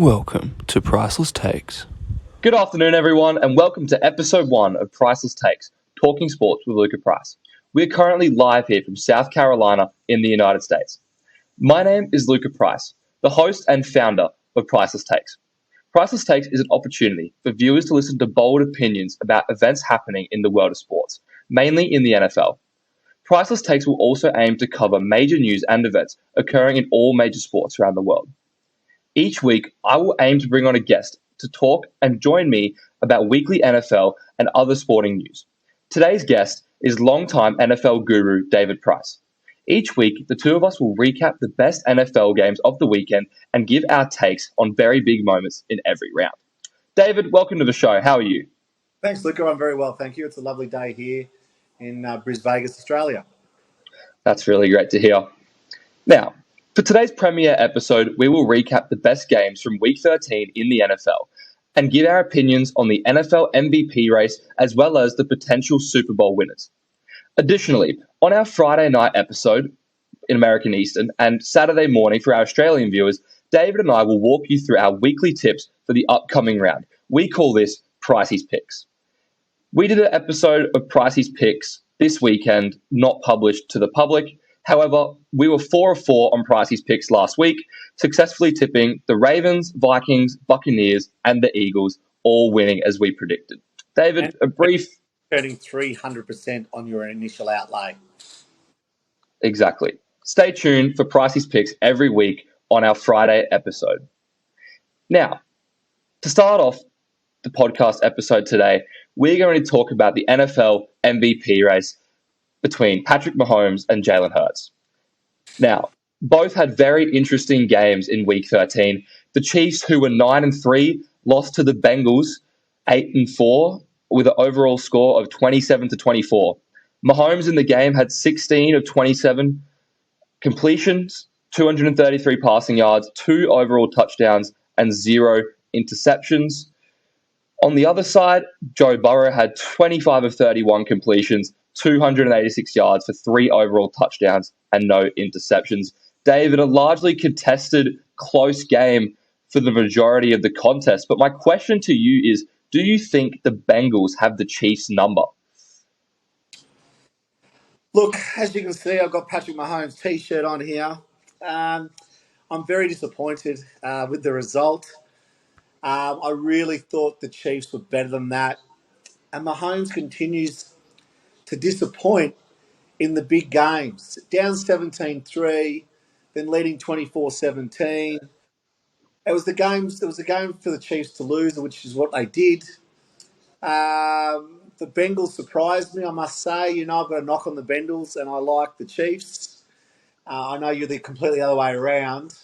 Welcome to Priceless Takes. Good afternoon, everyone, and welcome to episode 1 of Priceless Takes, Talking Sports with Luca Price. We're currently live here from South Carolina in the United States. My name is Luca Price, the host and founder of Priceless Takes. Priceless Takes is an opportunity for viewers to listen to bold opinions about events happening in the world of sports, mainly in the NFL. Priceless Takes will also aim to cover major news and events occurring in all major sports around the world. Each week, I will aim to bring on a guest to talk and join me about weekly NFL and other sporting news. Today's guest is longtime NFL guru David Price. Each week, the two of us will recap the best NFL games of the weekend and give our takes on very big moments in every round. David, welcome to the show. How are you? Thanks, Luca. I'm very well, thank you. It's a lovely day here in Brisbane, Vegas, Australia. That's really great to hear. Now, for today's premiere episode, we will recap the best games from Week 13 in the NFL and give our opinions on the NFL MVP race as well as the potential Super Bowl winners. Additionally, on our Friday night episode in American Eastern and Saturday morning for our Australian viewers, David and I will walk you through our weekly tips for the upcoming round. We call this Pricey's Picks. We did an episode of Pricey's Picks this weekend, not published to the public. However, we were 4 of 4 on Pricey's Picks last week, successfully tipping the Ravens, Vikings, Buccaneers, and the Eagles, all winning as we predicted. David, a brief... Turning 300% on your initial outlay. Exactly. Stay tuned for Pricey's Picks every week on our Friday episode. Now, to start off the podcast episode today, we're going to talk about the NFL MVP race between Patrick Mahomes and Jalen Hurts. Now, both had very interesting games in Week 13. The Chiefs, who were 9-3, lost to the Bengals 8-4 with an overall score of 27-24. Mahomes in the game had 16 of 27 completions, 233 passing yards, 2 overall touchdowns, and 0 interceptions. On the other side, Joe Burrow had 25 of 31 completions, 286 yards for 3 overall touchdowns and no interceptions. David, a largely contested, close game for the majority of the contest. But my question to you is, do you think the Bengals have the Chiefs' number? Look, as you can see, I've got Patrick Mahomes' T-shirt on here. I'm very disappointed with the result. I really thought the Chiefs were better than that. And Mahomes continues to disappoint in the big games. Down 17-3, then leading 24-17. It was a game for the Chiefs to lose, which is what they did. The Bengals surprised me, I must say. You know, I've got a knock on the Bengals, and I like the Chiefs. I know you're the completely other way around.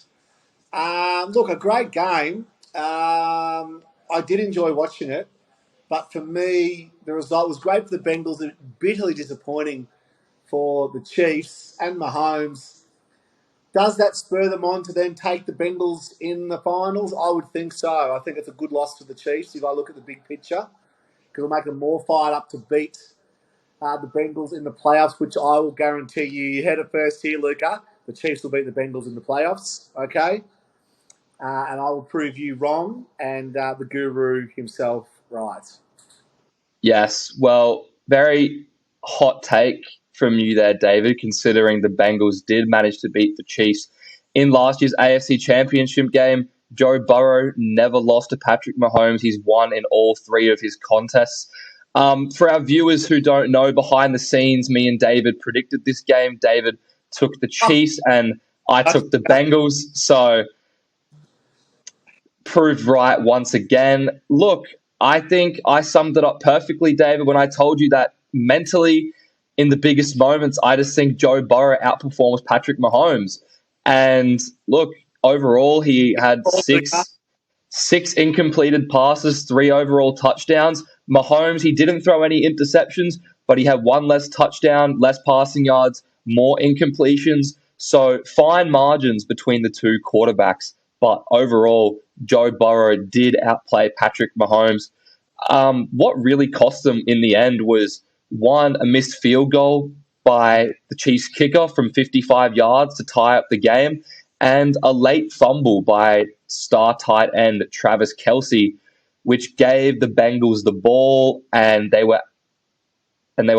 Look, a great game. I did enjoy watching it. But for me, the result was great for the Bengals and bitterly disappointing for the Chiefs and Mahomes. Does that spur them on to then take the Bengals in the finals? I would think so. I think it's a good loss for the Chiefs if I look at the big picture, because it'll make them more fired up to beat the Bengals in the playoffs, which I will guarantee you. You heard it first here, Luca. The Chiefs will beat the Bengals in the playoffs, okay? And I will prove you wrong and the guru himself right. Yes, well, very hot take from you there, David, considering the Bengals did manage to beat the Chiefs in last year's AFC Championship game. Joe Burrow never lost to Patrick Mahomes. He's won in all 3 of his contests. For our viewers who don't know, behind the scenes, me and David predicted this game. David took the Chiefs and I took the Bengals. So proved right once again. Look, I think I summed it up perfectly, David, when I told you that mentally in the biggest moments, I just think Joe Burrow outperforms Patrick Mahomes. And look, overall, he had six incompleted passes, 3 overall touchdowns. Mahomes, he didn't throw any interceptions, but he had 1 less touchdown, less passing yards, more incompletions. So fine margins between the 2 quarterbacks. But overall, Joe Burrow did outplay Patrick Mahomes. What really cost them in the end was, 1, a missed field goal by the Chiefs kicker from 55 yards to tie up the game, and a late fumble by star tight end Travis Kelce, which gave the Bengals the ball, and they were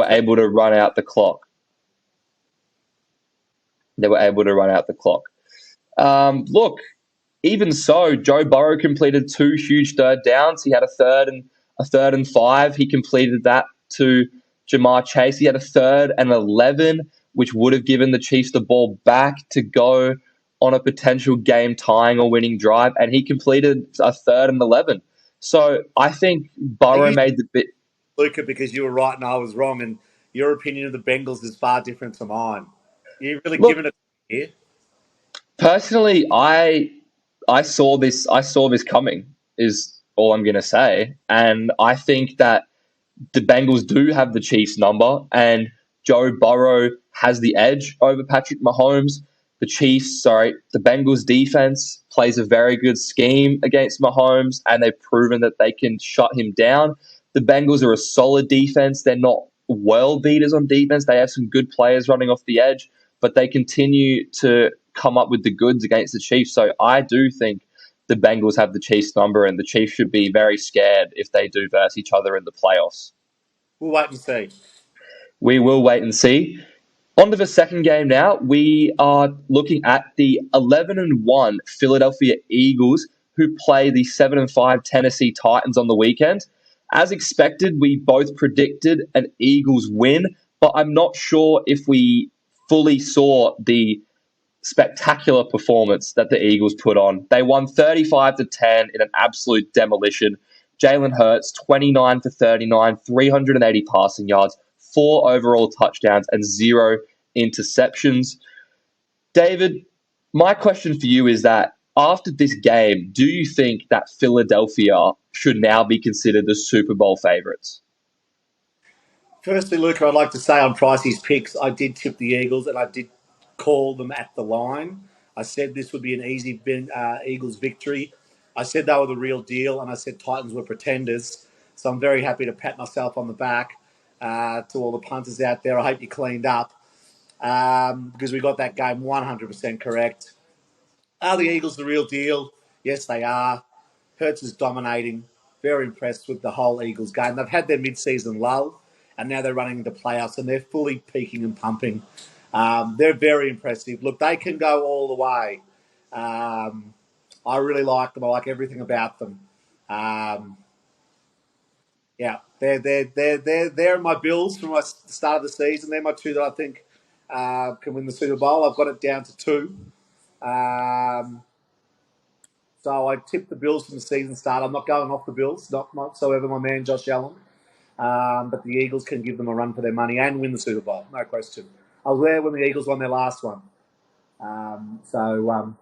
able to run out the clock. Look, even so, Joe Burrow completed two huge third downs. He had a third and 5. He completed that to Jamar Chase. He had a third and 11, which would have given the Chiefs the ball back to go on a potential game tying or winning drive, and he completed a third and 11. So I think Burrow made the bit. Luca, because you were right and I was wrong, and your opinion of the Bengals is far different to mine. You've really Look, given it here. personally, I saw this coming. Is all I'm going to say, and I think that the Bengals do have the Chiefs number, and Joe Burrow has the edge over Patrick Mahomes. The Bengals defense plays a very good scheme against Mahomes, and they've proven that they can shut him down. The Bengals are a solid defense. They're not world beaters on defense. They have some good players running off the edge, but they continue to come up with the goods against the Chiefs. So I do think the Bengals have the Chiefs number, and the Chiefs should be very scared if they do verse each other in the playoffs. We'll wait and see. We will wait and see. On to the second game now. We are looking at the 11-1 Philadelphia Eagles, who play the 7-5 Tennessee Titans on the weekend. As expected, we both predicted an Eagles win, but I'm not sure if we fully saw the spectacular performance that the Eagles put on. They won 35-10 in an absolute demolition. Jalen Hurts, 29 for 39, 380 passing yards, 4 overall touchdowns, and 0 interceptions. David, my question for you is that after this game, do you think that Philadelphia should now be considered the Super Bowl favorites? Firstly, Luca, I'd like to say on Pricey's picks, I did tip the Eagles and I did call them at the line. I said this would be an easy Eagles victory. I said they were the real deal, and I said Titans were pretenders. So I'm very happy to pat myself on the back to all the punters out there. I hope you cleaned up because we got that game 100% correct. Are the Eagles the real deal? Yes, they are. Hurts is dominating. Very impressed with the whole Eagles game. They've had their mid-season lull, and now they're running into playoffs, and they're fully peaking and pumping. They're very impressive. Look, they can go all the way. I really like them. I like everything about them. Yeah, they're my Bills from the start of the season. They're my two that I think can win the Super Bowl. I've got it down to two. So I tipped the Bills from the season start. I'm not going off the Bills, not whatsoever, my man Josh Allen. But the Eagles can give them a run for their money and win the Super Bowl, no question. I was there when the Eagles won their last one. So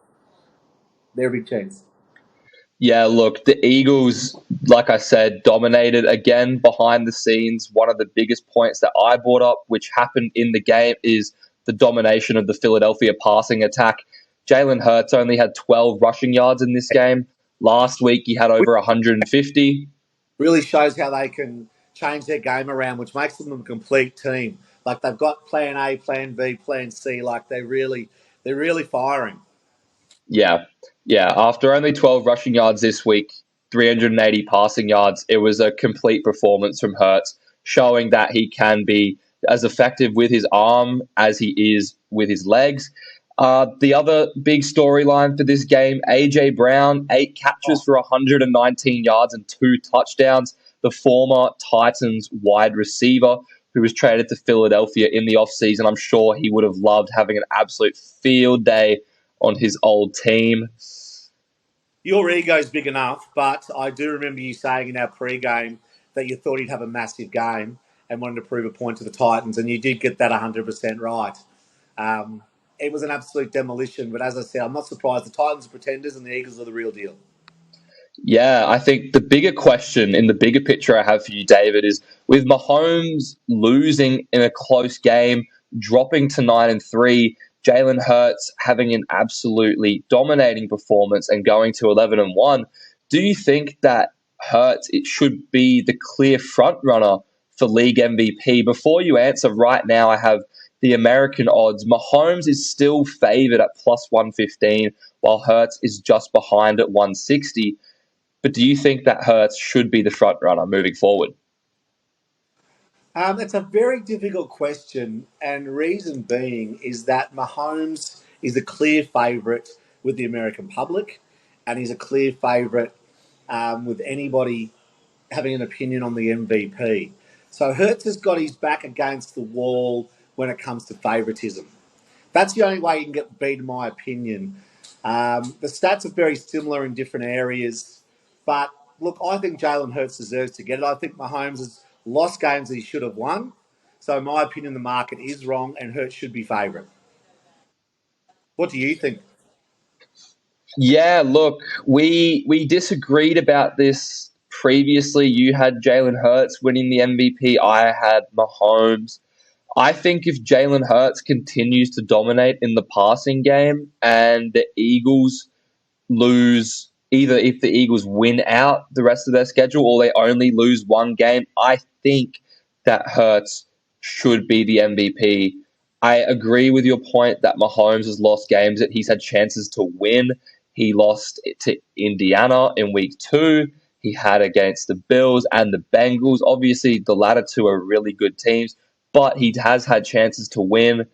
they're a big chance. Yeah, look, the Eagles, like I said, dominated again behind the scenes. One of the biggest points that I brought up, which happened in the game, is the domination of the Philadelphia passing attack. Jalen Hurts only had 12 rushing yards in this game. Last week, he had over 150. Really shows how they can change their game around, which makes them a complete team. Like they've got plan A, plan B, plan C. Like they're really firing. Yeah. Yeah. After only 12 rushing yards this week, 380 passing yards, it was a complete performance from Hurts, showing that he can be as effective with his arm as he is with his legs. The other big storyline for this game, A.J. Brown, 8 catches for 119 yards and 2 touchdowns. The former Titans wide receiver who was traded to Philadelphia in the offseason. I'm sure he would have loved having an absolute field day on his old team. Your ego's big enough, but I do remember you saying in our pre-game that you thought he'd have a massive game and wanted to prove a point to the Titans, and you did get that 100% right. It was an absolute demolition, but as I said, I'm not surprised. The Titans are pretenders and the Eagles are the real deal. Yeah, I think the bigger question in the bigger picture I have for you, David, is with Mahomes losing in a close game, dropping to 9-3, Jalen Hurts having an absolutely dominating performance and going to 11-1. Do you think that Hurts it should be the clear front runner for league MVP? Before you answer, right now I have the American odds, Mahomes is still favored at plus 115, while Hurts is just behind at 160. But do you think that Hurts should be the front runner moving forward? It's a very difficult question, and reason being is that Mahomes is a clear favourite with the American public, and he's a clear favourite with anybody having an opinion on the MVP. So Hertz has got his back against the wall when it comes to favouritism. That's the only way you can get beat, in my opinion. The stats are very similar in different areas, but look, I think Jalen Hurts deserves to get it. I think Mahomes has lost games that he should have won. So, in my opinion, the market is wrong, and Hurts should be favourite. What do you think? Yeah, look, we disagreed about this previously. You had Jalen Hurts winning the MVP. I had Mahomes. I think if Jalen Hurts continues to dominate in the passing game and the Eagles lose, either if the Eagles win out the rest of their schedule or they only lose one game, I think that Hurts should be the MVP. I agree with your point that Mahomes has lost games that he's had chances to win. He lost to Indiana in week 2. He had against the Bills and the Bengals. Obviously, the latter two are really good teams, but he has had chances to win.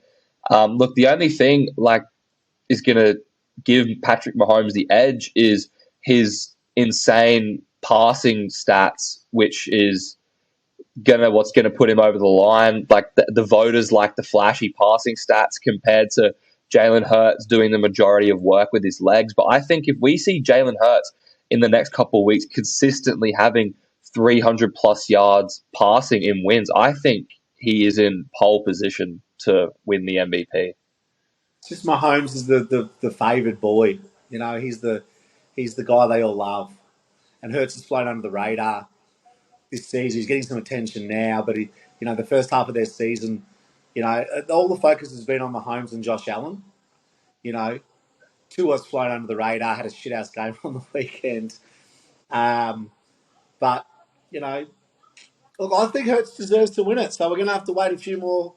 Look, the only thing is going to give Patrick Mahomes the edge is his insane passing stats, which is what's gonna put him over the line. Like the voters like the flashy passing stats compared to Jalen Hurts doing the majority of work with his legs. But I think if we see Jalen Hurts in the next couple of weeks consistently having 300 plus yards passing in wins, I think he is in pole position to win the MVP. It's just Mahomes is the favoured boy. You know, he's the guy they all love, and Hurts has flown under the radar this season. He's getting some attention now, but the first half of their season, all the focus has been on Mahomes and Josh Allen. You know, Tua's flown under the radar, had a shit house game on the weekend. Um, but you know, look, I think Hurts deserves to win it. So we're going to have to wait few more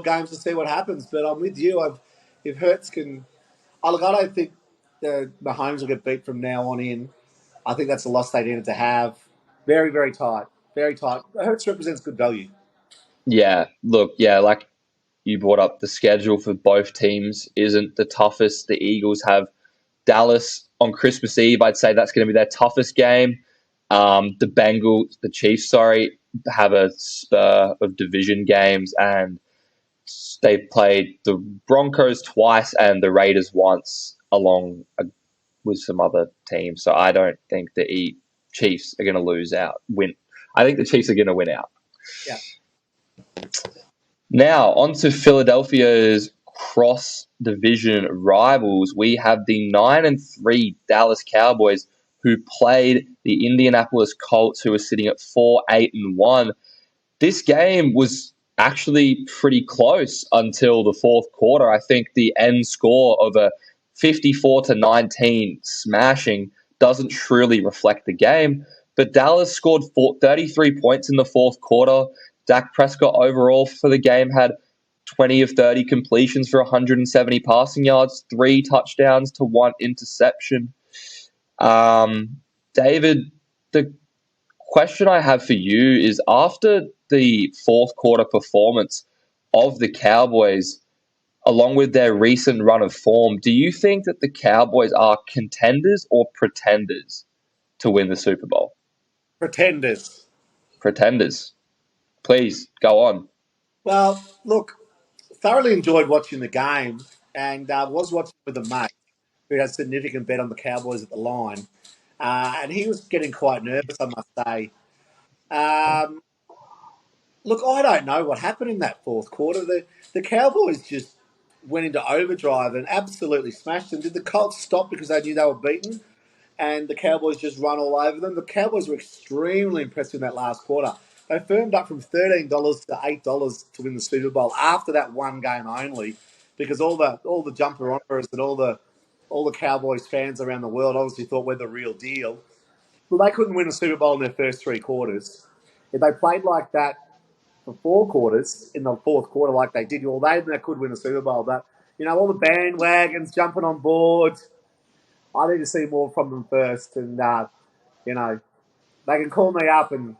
games to see what happens. But I'm with you. If Hurts can, I don't think the Mahomes will get beat from now on in. I think that's the loss they needed to have. Very, very tight. Very tight. Hurts represents good value. Yeah, look, yeah, like you brought up, the schedule for both teams isn't the toughest. The Eagles have Dallas on Christmas Eve. I'd say that's going to be their toughest game. The Chiefs, sorry, have a spur of division games, and they played the Broncos twice and the Raiders once, along with some other teams. So I don't think the Chiefs are going to lose out. Win. I think the Chiefs are going to win out. Yeah. Now, on to Philadelphia's cross division rivals. We have the 9-3 Dallas Cowboys, who played the Indianapolis Colts, who are sitting at 4-8-1. This game was actually pretty close until the fourth quarter. I think the end score of a 54-19 smashing doesn't truly reflect the game. But Dallas scored 33 points in the fourth quarter. Dak Prescott overall for the game had 20 of 30 completions for 170 passing yards, 3 touchdowns to 1 interception. David, the question I have for you is, after the fourth quarter performance of the Cowboys, along with their recent run of form, do you think that the Cowboys are contenders or pretenders to win the Super Bowl? Pretenders. Pretenders. Please go on. Well, look, thoroughly enjoyed watching the game and was watching with a mate who had a significant bet on the Cowboys at the line. And he was getting quite nervous, I must say. Um, Look, I don't know what happened in that fourth quarter. The Cowboys just went into overdrive and absolutely smashed them. Did the Colts stop because they knew they were beaten? And the Cowboys just run all over them. The Cowboys were extremely impressive in that last quarter. They firmed up from $13 to $8 to win the Super Bowl after that one game only, because all the jumper honors and all the Cowboys fans around the world obviously thought we're the real deal. Well, they couldn't win a Super Bowl in their first 3 quarters. If they played like that for 4 quarters in the fourth quarter like they did. Well, they could win a Super Bowl, but all the bandwagons jumping on board. I need to see more from them first, and they can call me up and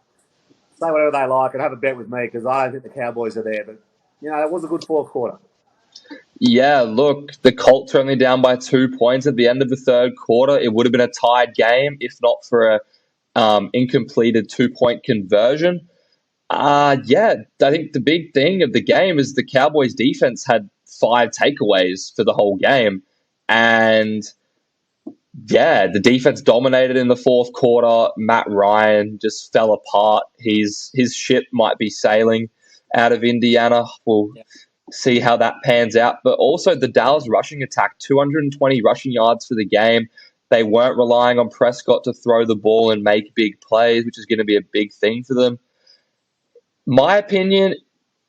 say whatever they like and have a bet with me because I don't think the Cowboys are there. But it was a good fourth quarter. Yeah, look, the Colts are only down by 2 points at the end of the third quarter. It would have been a tied game if not for a incompleted 2-point conversion. Yeah, I think the big thing of the game is the Cowboys defense had 5 takeaways for the whole game. And yeah, the defense dominated in the fourth quarter. Matt Ryan just fell apart. His ship might be sailing out of Indiana. We'll see how that pans out. But also the Dallas rushing attack, 220 rushing yards for the game. They weren't relying on Prescott to throw the ball and make big plays, which is going to be a big thing for them. My opinion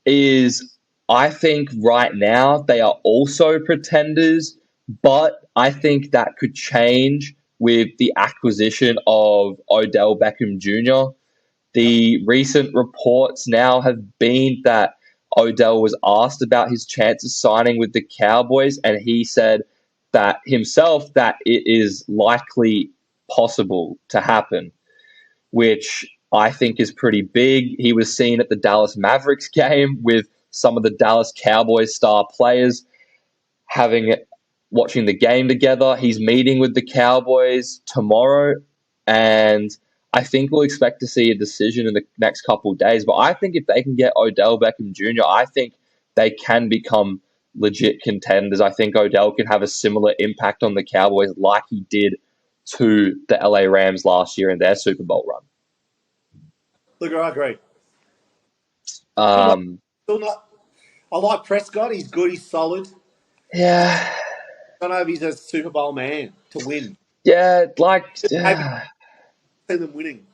is I think right now they are also pretenders, but I think that could change with the acquisition of Odell Beckham Jr. The recent reports now have been that Odell was asked about his chances signing with the Cowboys, and he said that himself that it is likely possible to happen, which I think is pretty big. He was seen at the Dallas Mavericks game with some of the Dallas Cowboys star players watching the game together. He's meeting with the Cowboys tomorrow, and I think we'll expect to see a decision in the next couple of days. But I think if they can get Odell Beckham Jr., I think they can become legit contenders. I think Odell can have a similar impact on the Cowboys like he did to the LA Rams last year in their Super Bowl run. Look, I agree. Um, Still not. I like Prescott. He's good. He's solid. yeah. I don't know if he's a Super Bowl man to win. Yeah, Maybe see them winning.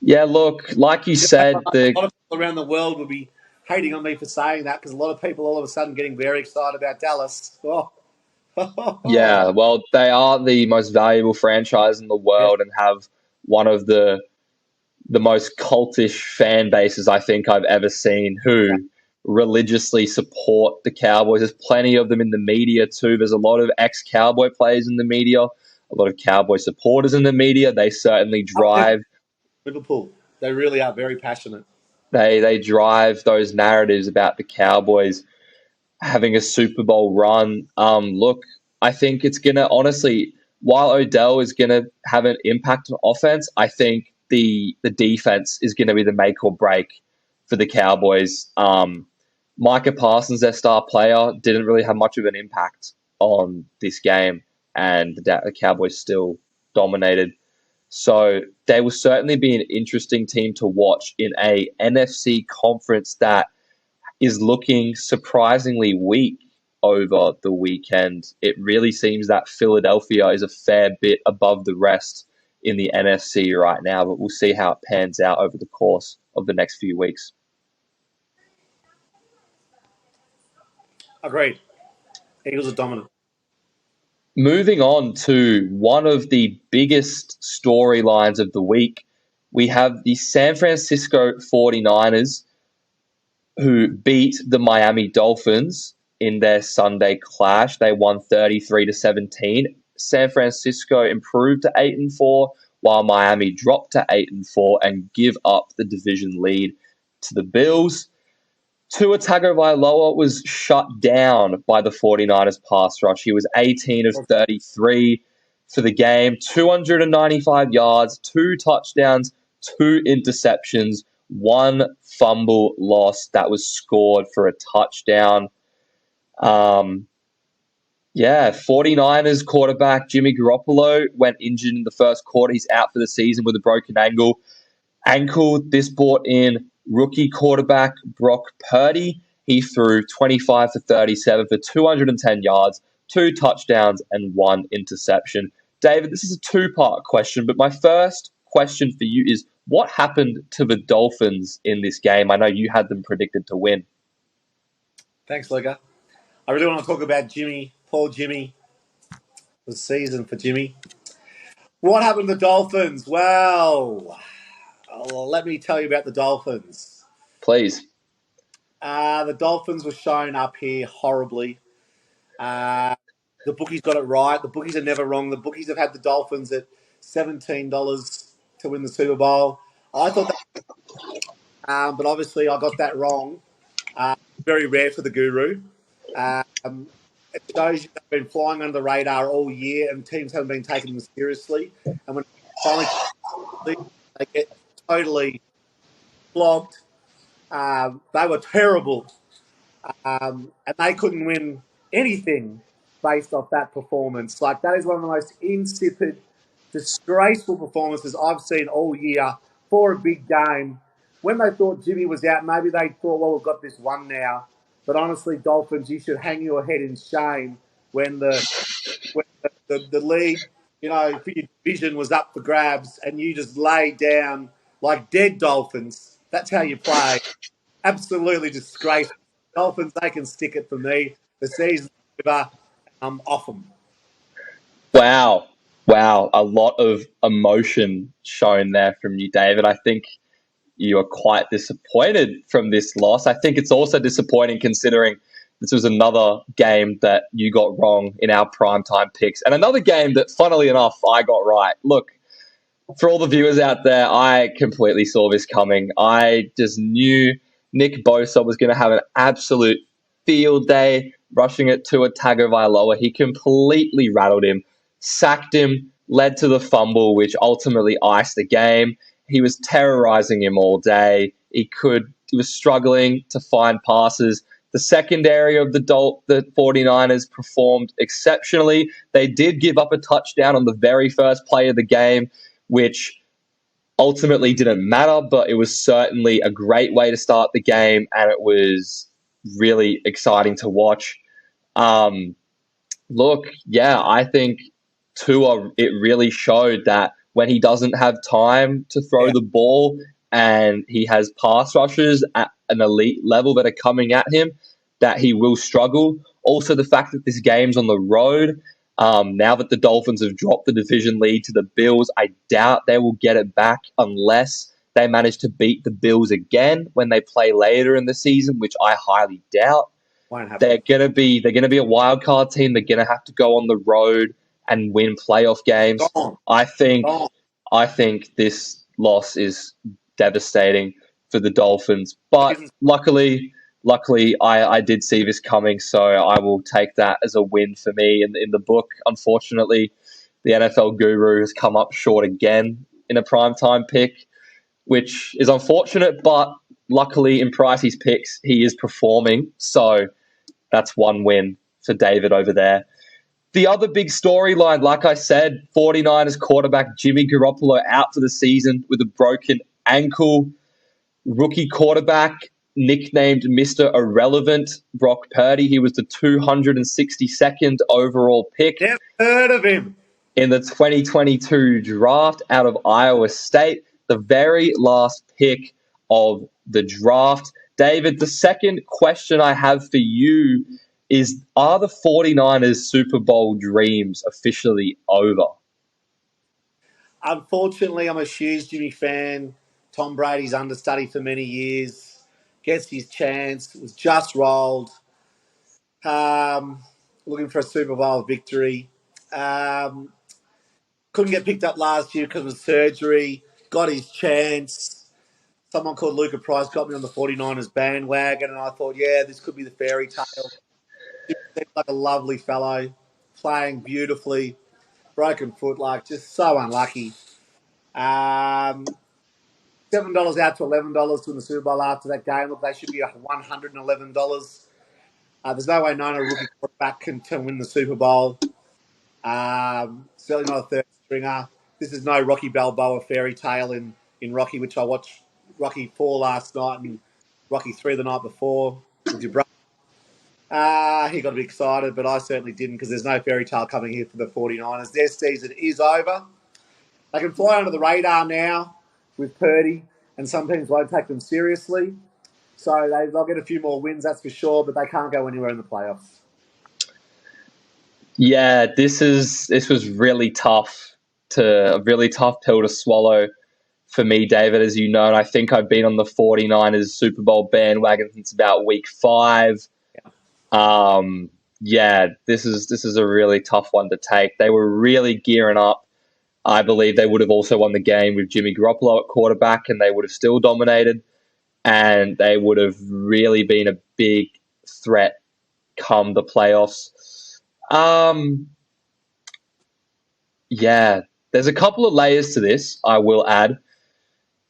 Yeah, look, like you said, A lot of people around the world would be hating on me for saying that because a lot of people all of a sudden getting very excited about Dallas. Oh. Yeah, well, they are the most valuable franchise in the world and have one of the most cultish fan bases I think I've ever seen who religiously support the Cowboys. There's plenty of them in the media too. There's a lot of ex-Cowboy players in the media, a lot of Cowboy supporters in the media. They certainly drive Liverpool. They really are very passionate. They drive those narratives about the Cowboys having a Super Bowl run. Look, I think it's gonna honestly, while Odell is gonna have an impact on offense, I think the defense is gonna be the make or break for the Cowboys. Micah Parsons, their star player, didn't really have much of an impact on this game, and the Cowboys still dominated. So they will certainly be an interesting team to watch in a NFC conference that is looking surprisingly weak over the weekend. It really seems that Philadelphia is a fair bit above the rest in the NFC right now, but we'll see how it pans out over the course of the next few weeks. Agreed. Eagles are dominant. Moving on to one of the biggest storylines of the week, we have the San Francisco 49ers who beat the Miami Dolphins in their Sunday clash. They won 33-17. San Francisco improved to 8-4, while Miami dropped to 8-4 and give up the division lead to the Bills. Tua Tagovailoa was shut down by the 49ers pass rush. He was 18 of 33 for the game, 295 yards, 2 touchdowns, 2 interceptions, 1 fumble loss that was scored for a touchdown. 49ers quarterback Jimmy Garoppolo went injured in the first quarter. He's out for the season with a broken ankle. This brought in rookie quarterback Brock Purdy. He threw 25 for 37 for 210 yards, 2 touchdowns, and 1 interception. David, this is a 2-part question, but my first question for you is, what happened to the Dolphins in this game? I know you had them predicted to win. Thanks, Luca. I really want to talk about Jimmy, poor Jimmy, the season for Jimmy. What happened to the Dolphins? Well, let me tell you about the Dolphins. Please. The Dolphins were shown up here horribly. The bookies got it right. The bookies are never wrong. The bookies have had the Dolphins at $17 to win the Super Bowl. I thought that, but obviously I got that wrong. Very rare for the Guru. Um, it shows you they've been flying under the radar all year, and teams haven't been taking them seriously. And when finally they get totally flogged, they were terrible. And they couldn't win anything based off that performance. Like, that is one of the most insipid, disgraceful performances I've seen all year for a big game. When they thought Jimmy was out, maybe they thought, well, we've got this one now. But honestly, Dolphins, you should hang your head in shame when the league, for your division was up for grabs and you just lay down like dead Dolphins. That's how you play. Absolutely disgraceful. Dolphins, they can stick it for me. The season's over. I'm off them. Wow. Wow. A lot of emotion shown there from you, David. I think you are quite disappointed from this loss. I think it's also disappointing considering this was another game that you got wrong in our primetime picks, and another game that, funnily enough, I got right. Look, for all the viewers out there, I completely saw this coming. I just knew Nick Bosa was going to have an absolute field day rushing it to a Tagovailoa. He completely rattled him, sacked him, led to the fumble, which ultimately iced the game. He was terrorizing him all day. He was struggling to find passes. The secondary of the 49ers performed exceptionally. They did give up a touchdown on the very first play of the game, which ultimately didn't matter, but it was certainly a great way to start the game, and it was really exciting to watch. Look, yeah, I think Tua, it really showed that when he doesn't have time to throw the ball and he has pass rushers at an elite level that are coming at him, that he will struggle. Also, the fact that this game's on the road, now that the Dolphins have dropped the division lead to the Bills, I doubt they will get it back unless they manage to beat the Bills again when they play later in the season, which I highly doubt. They're gonna be a wild card team. They're gonna have to go on the road and win playoff games. I think this loss is devastating for the Dolphins. But luckily, I did see this coming, so I will take that as a win for me in the book. Unfortunately, the NFL Guru has come up short again in a primetime pick, which is unfortunate, but luckily in Pricey's picks, he is performing. So that's one win for David over there. The other big storyline, like I said, 49ers quarterback Jimmy Garoppolo out for the season with a broken ankle. Rookie quarterback, nicknamed Mr. Irrelevant, Brock Purdy. He was the 262nd overall pick. Never heard of him. In the 2022 draft out of Iowa State, the very last pick of the draft. David, the second question I have for you is, are the 49ers Super Bowl dreams officially over? Unfortunately, I'm a huge Jimmy fan. Tom Brady's understudy for many years. Gets his chance. Was just rolled. Looking for a Super Bowl victory. Couldn't get picked up last year because of surgery. Got his chance. Someone called Luca Price got me on the 49ers bandwagon, and I thought, yeah, this could be the fairy tale. He seems like a lovely fellow, playing beautifully, broken foot, like just so unlucky. $7 out to $11 to win the Super Bowl after that game. Look, they should be $111. There's no way Niner rookie quarterback can win the Super Bowl. Certainly not a third stringer. This is no Rocky Balboa fairy tale in Rocky, which I watched Rocky 4 last night and Rocky 3 the night before with your brother. He got a bit excited, but I certainly didn't, because there's no fairy tale coming here for the 49ers. Their season is over. They can fly under the radar now with Purdy, and some teams won't take them seriously. So they'll get a few more wins, that's for sure, but they can't go anywhere in the playoffs. Yeah, this was really tough, a really tough pill to swallow for me, David, as you know, and I think I've been on the 49ers Super Bowl bandwagon since about week 5. Yeah, this is a really tough one to take. They were really gearing up. I believe they would have also won the game with Jimmy Garoppolo at quarterback, and they would have still dominated, and they would have really been a big threat come the playoffs. Yeah, there's a couple of layers to this, I will add.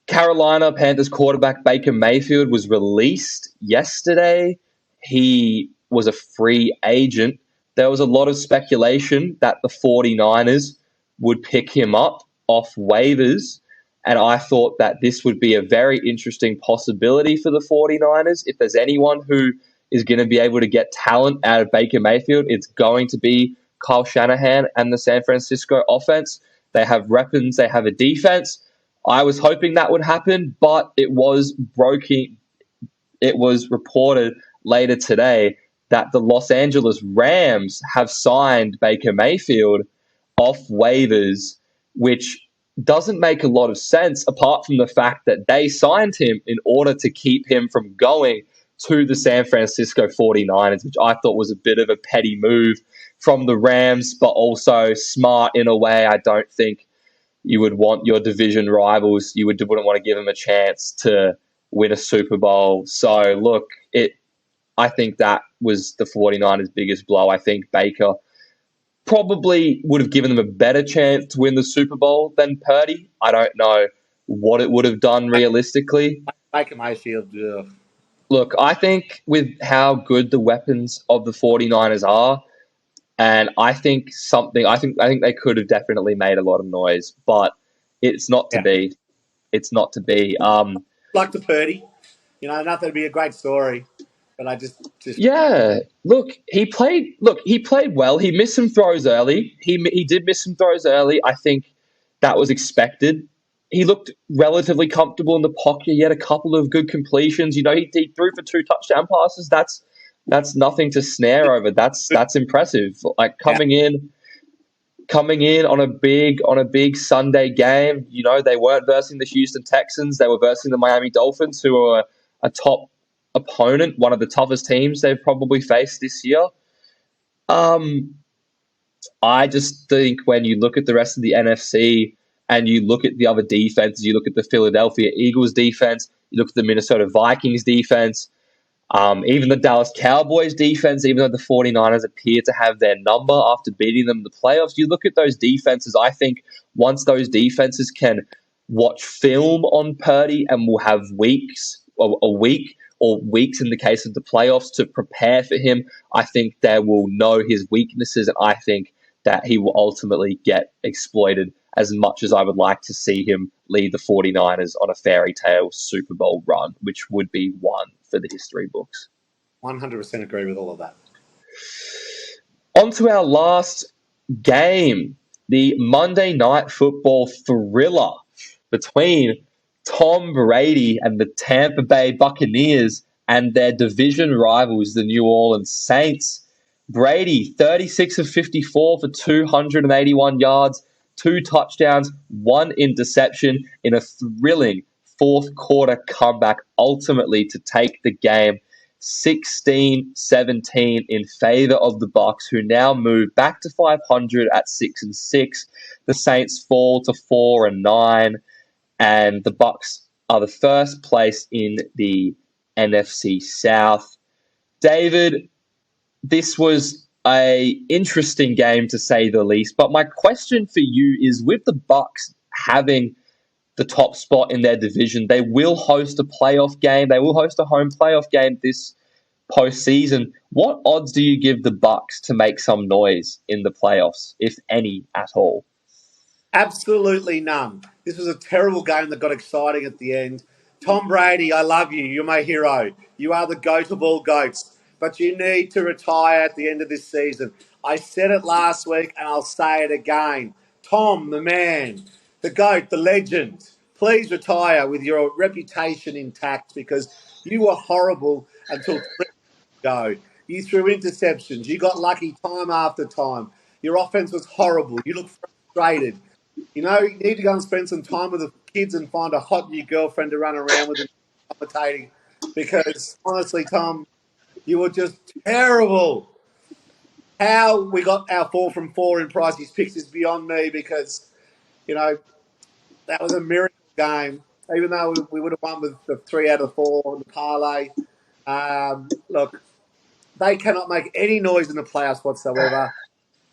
Carolina Panthers quarterback Baker Mayfield was released yesterday. He was a free agent. There was a lot of speculation that the 49ers would pick him up off waivers. And I thought that this would be a very interesting possibility for the 49ers. If there's anyone who is going to be able to get talent out of Baker Mayfield, it's going to be Kyle Shanahan and the San Francisco offense. They have weapons, they have a defense. I was hoping that would happen, but it was broken. It was reported later today that the Los Angeles Rams have signed Baker Mayfield off waivers, which doesn't make a lot of sense apart from the fact that they signed him in order to keep him from going to the San Francisco 49ers, which I thought was a bit of a petty move from the Rams, but also smart in a way. I don't think you would want your division rivals, wouldn't want to give them a chance to win a Super Bowl. So, look, I think that was the 49ers' biggest blow. I think Baker probably would have given them a better chance to win the Super Bowl than Purdy. I don't know what it would have done realistically. Baker Mayfield. Look, I think with how good the weapons of the 49ers are, and I think they could have definitely made a lot of noise, but it's not to be. It's not to be. Like the Purdy, not that'd be a great story, but I just Yeah. Look, he played. Well. He missed some throws early. He did miss some throws early. I think that was expected. He looked relatively comfortable in the pocket. He had a couple of good completions. He threw for 2 touchdown passes. That's nothing to snare over. That's impressive. Like coming in on a big Sunday game. They weren't versing the Houston Texans. They were versing the Miami Dolphins, who are a top opponent, one of the toughest teams they've probably faced this year. I just think when you look at the rest of the NFC and you look at the other defenses, you look at the Philadelphia Eagles defense, you look at the Minnesota Vikings defense, even the Dallas Cowboys defense, even though the 49ers appear to have their number after beating them in the playoffs, you look at those defenses. I think once those defenses can watch film on Purdy and will have weeks or a week or weeks in the case of the playoffs to prepare for him, I think they will know his weaknesses, and I think that he will ultimately get exploited as much as I would like to see him lead the 49ers on a fairy tale Super Bowl run, which would be one for the history books. 100% agree with all of that. On to our last game, the Monday Night Football thriller between Tom Brady and the Tampa Bay Buccaneers and their division rivals, the New Orleans Saints. Brady, 36 of 54 for 281 yards, 2 touchdowns, 1 interception in a thrilling fourth quarter comeback, ultimately to take the game 16-17 in favor of the Bucs, who now move back to 500 at 6-6. The Saints fall to 4-9, and the Bucs are the first place in the NFC South. David, this was a interesting game to say the least, but my question for you is, with the Bucs having the top spot in their division, they will host a playoff game. They will host a home playoff game this postseason. What odds do you give the Bucs to make some noise in the playoffs, if any at all? Absolutely none. This was a terrible game that got exciting at the end. Tom Brady, I love you. You're my hero. You are the GOAT of all GOATs. But you need to retire at the end of this season. I said it last week and I'll say it again. Tom, the man, the GOAT, the legend, please retire with your reputation intact, because you were horrible until 3 go. You threw interceptions. You got lucky time after time. Your offense was horrible. You looked frustrated. You need to go and spend some time with the kids and find a hot new girlfriend to run around with and commentating. Because honestly, Tom, you were just terrible. How we got our 4 from 4 in Pricey's picks is beyond me because, you know, that was a miracle game. Even though we would have won with the 3 out of 4 on the parlay. Look, they cannot make any noise in the playoffs whatsoever.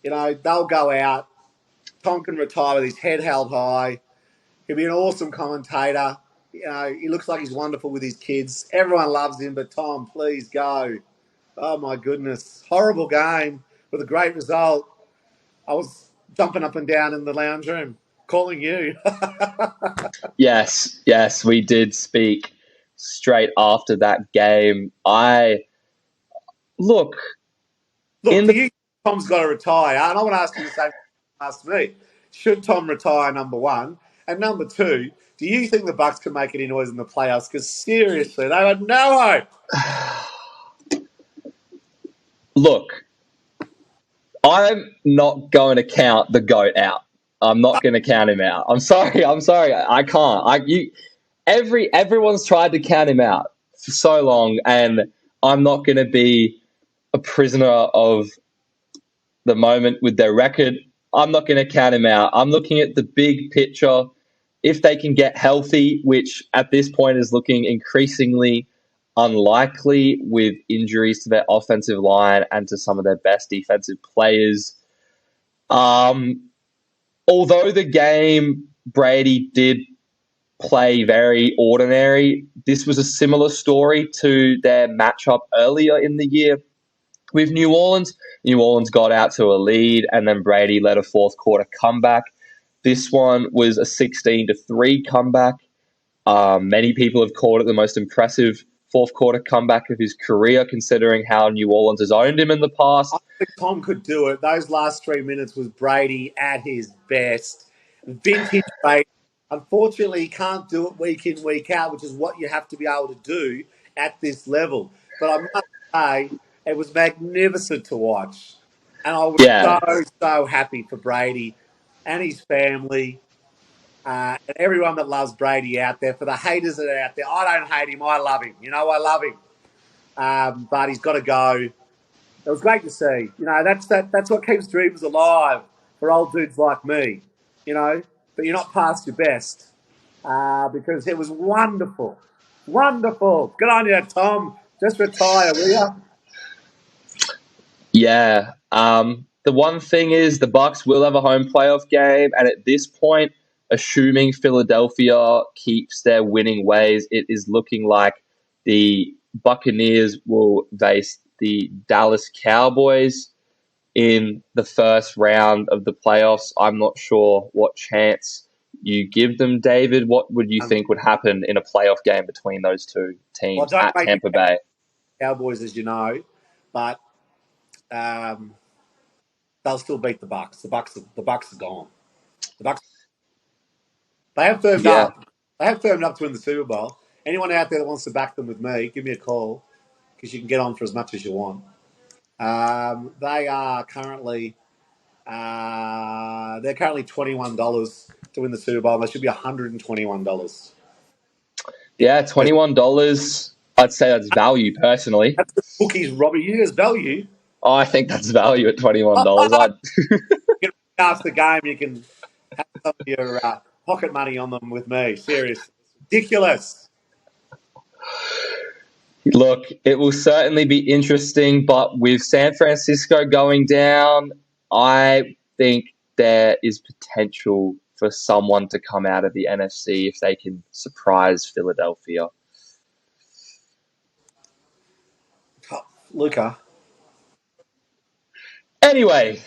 You know, they'll go out. Tom can retire with his head held high. He'll be an awesome commentator. You know, he looks like he's wonderful with his kids. Everyone loves him, but Tom, please go. Oh, my goodness. Horrible game with a great result. I was jumping up and down in the lounge room, calling you. Yes, we did speak straight after that game. Look Look, in do the you think Tom's got to retire? And I want to ask you the same question you asked me. Should Tom retire, number one? And number two, do you think the Bucks can make any noise in the playoffs? Because seriously, they had no hope. look. I'm not going to count the goat out. I'm not going to count him out. I'm sorry. I can't. Everyone's tried to count him out for so long, and I'm not going to be a prisoner of the moment with their record. I'm not going to count him out. I'm looking at the big picture. If they can get healthy, which at this point is looking increasingly unlikely with injuries to their offensive line and to some of their best defensive players. Although the game Brady did play very ordinary, this was a similar story to their matchup earlier in the year with New Orleans. New Orleans got out to a lead, and then Brady led a fourth quarter comeback. This one was a 16-3 comeback. Many people have called it the most impressive fourth quarter comeback of his career, considering how New Orleans has owned him in the past. I think Tom could do it. Those last 3 minutes was Brady at his best. Vintage Brady. Unfortunately, he can't do it week in, week out, which is what you have to be able to do at this level. But I must say, it was magnificent to watch. And I was Yeah, so happy for Brady and his family and everyone that loves Brady out there. For the haters that are out there, I don't hate him. I love him. You know, I love him. But he's got to go. It was great to see. You know, that's what keeps dreams alive for old dudes like me. You know, but you're not past your best because it was wonderful, wonderful. Good on you, Tom. Just retire, will you? yeah. The one thing is the Bucks will have a home playoff game, and at this point, assuming Philadelphia keeps their winning ways, it is looking like the Buccaneers will face the Dallas Cowboys in the first round of the playoffs. I'm not sure what chance you give them, David. What would you think would happen in a playoff game between those two Well, teams don't at make me Tampa Bay? Cowboys, as you know, but um, they'll still beat the Bucks. The Bucks are gone. The Bucks. They have firmed Yeah. up. They have firmed up to win the Super Bowl. Anyone out there that wants to back them with me, give me a call because you can get on for as much as you want. They are currently they're currently $21 to win the Super Bowl. They should be $121. Yeah, $21. I'd say that's value personally. That's the bookies, Robbie. You as value. Oh, I think that's value at $21. You can after the game, you can have some of your pocket money on them with me. Seriously, it's ridiculous. Look, it will certainly be interesting, but with San Francisco going down, I think there is potential for someone to come out of the NFC if they can surprise Philadelphia. Luca. Anyway,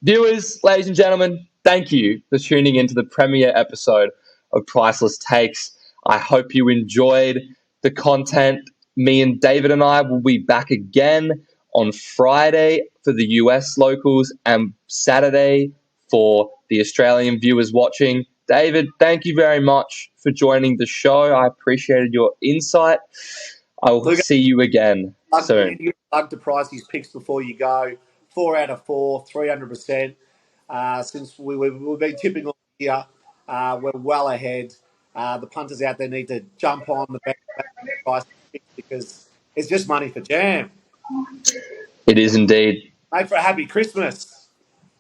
viewers, ladies and gentlemen, thank you for tuning into the premiere episode of Priceless Takes. I hope you enjoyed the content. Me and David and I will be back again on Friday for the US locals and Saturday for the Australian viewers watching. David, thank you very much for joining the show. I appreciated your insight. I will Luca, see you again soon. you plug to Pricey's picks before you go. 4 out of 4, 300%. Since we've been tipping all year, we're well ahead. The punters out there need to jump on the price because it's just money for jam. It is indeed. Mate, for a happy Christmas.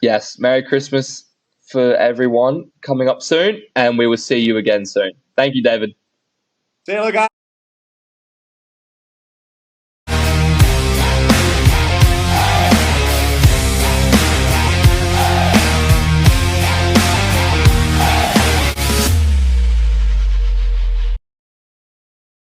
Yes, Merry Christmas for everyone coming up soon, and we will see you again soon. Thank you, David. See you, guys.